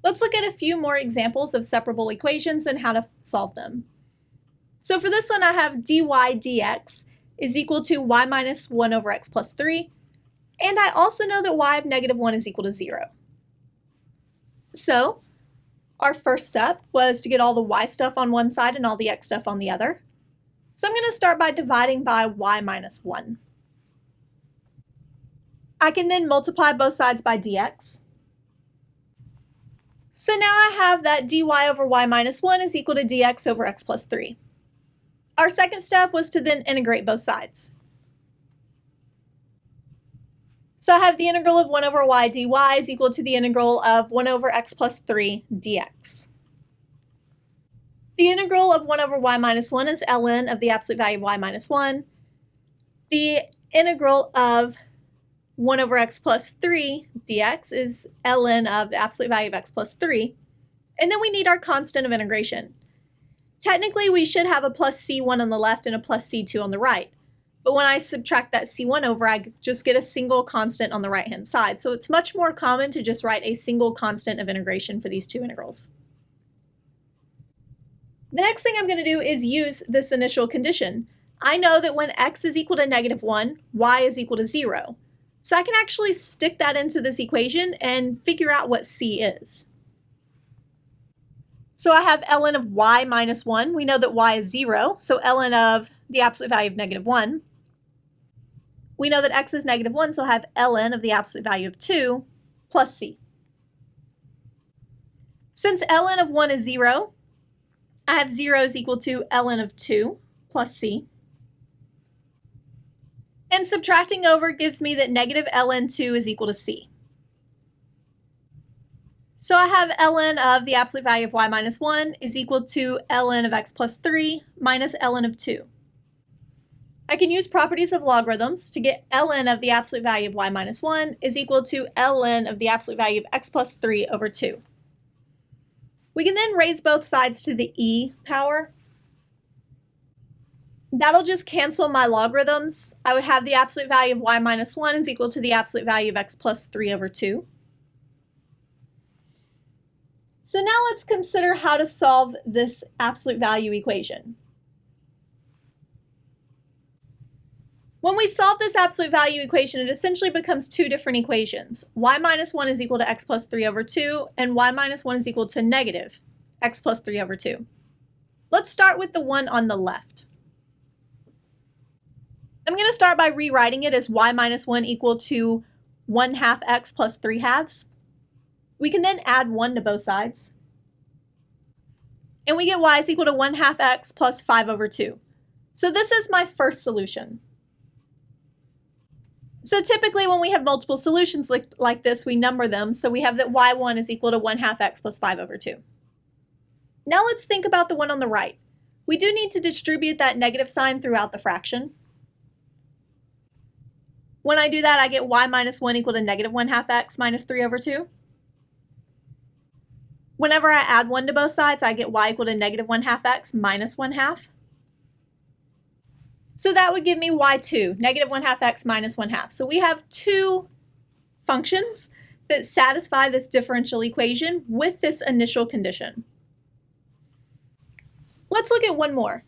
Let's look at a few more examples of separable equations and how to solve them. So for this one, I have dy dx is equal to y minus 1 over x plus 3, and I also know that y of negative 1 is equal to 0. So our first step was to get all the y stuff on one side and all the x stuff on the other. So I'm going to start by dividing by y minus 1. I can then multiply both sides by dx. So now I have that dy over y minus 1 is equal to dx over x plus 3. Our second step was to then integrate both sides. So I have the integral of 1 over y dy is equal to the integral of 1 over x plus 3 dx. The integral of 1 over y minus 1 is ln of the absolute value of y minus 1. The integral of 1 over x plus 3 dx is ln of the absolute value of x plus 3. And then we need our constant of integration. Technically, we should have a plus c1 on the left and a plus c2 on the right. But when I subtract that c1 over, I just get a single constant on the right-hand side. So it's much more common to just write a single constant of integration for these two integrals. The next thing I'm going to do is use this initial condition. I know that when x is equal to negative 1, y is equal to 0. So I can actually stick that into this equation and figure out what c is. So I have ln of y minus 1. We know that y is 0, so ln of the absolute value of negative 1. We know that x is negative 1, so I have ln of the absolute value of 2 plus c. Since ln of 1 is 0, I have 0 is equal to ln of 2 plus c. And subtracting over gives me that negative ln 2 is equal to c. So I have ln of the absolute value of y minus 1 is equal to ln of x plus 3 minus ln of 2. I can use properties of logarithms to get ln of the absolute value of y minus 1 is equal to ln of the absolute value of x plus 3 over 2. We can then raise both sides to the e power. That'll just cancel my logarithms. I would have the absolute value of y minus 1 is equal to the absolute value of x plus 3 over 2. So now let's consider how to solve this absolute value equation. When we solve this absolute value equation, it essentially becomes two different equations. Y minus 1 is equal to x plus 3 over 2, and y minus 1 is equal to negative x plus 3 over 2. Let's start with the one on the left. I'm going to start by rewriting it as y minus 1 equal to 1/2 x plus 3/2. We can then add 1 to both sides. And we get y is equal to 1/2 x plus 5 over 2. So this is my first solution. So typically when we have multiple solutions like this, we number them. So we have that y1 is equal to 1/2 x plus 5 over 2. Now let's think about the one on the right. We do need to distribute that negative sign throughout the fraction. When I do that, I get y minus 1 equal to negative 1/2 x minus 3 over 2. Whenever I add 1 to both sides, I get y equal to negative 1/2 x minus 1/2. So that would give me y2, negative 1/2 x minus 1/2. So we have two functions that satisfy this differential equation with this initial condition. Let's look at one more.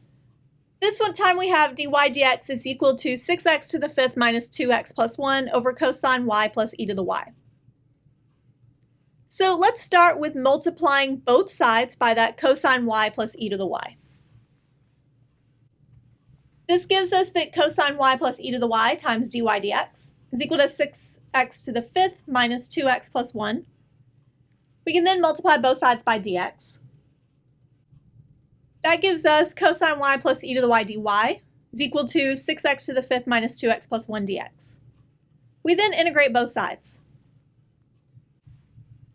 This one time we have dy dx is equal to 6x to the 5th minus 2x plus 1 over cosine y plus e to the y. So let's start with multiplying both sides by that cosine y plus e to the y. This gives us that cosine y plus e to the y times dy dx is equal to 6x to the 5th minus 2x plus 1. We can then multiply both sides by dx. That gives us cosine y plus e to the y dy is equal to 6x to the 5th minus 2x plus 1 dx. We then integrate both sides.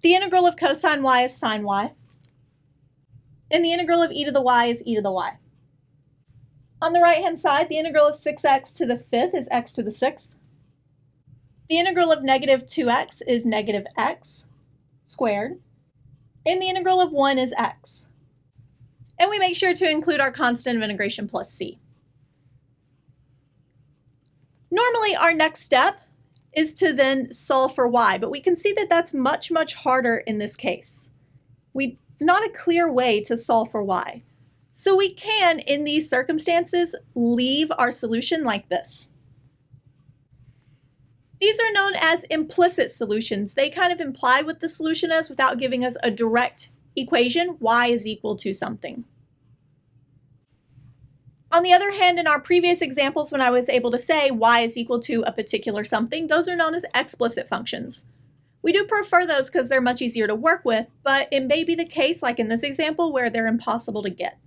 The integral of cosine y is sine y, and the integral of e to the y is e to the y. On the right-hand side, the integral of 6x to the 5th is x to the 6th. The integral of negative 2x is negative x squared, and the integral of 1 is x. And we make sure to include our constant of integration plus c. Normally, our next step is to then solve for y, but we can see that that's much, much harder in this case. It's not a clear way to solve for y. So we can, in these circumstances, leave our solution like this. These are known as implicit solutions. They kind of imply what the solution is without giving us a direct equation, y is equal to something. On the other hand, in our previous examples, when I was able to say y is equal to a particular something, those are known as explicit functions. We do prefer those because they're much easier to work with, but it may be the case, like in this example, where they're impossible to get.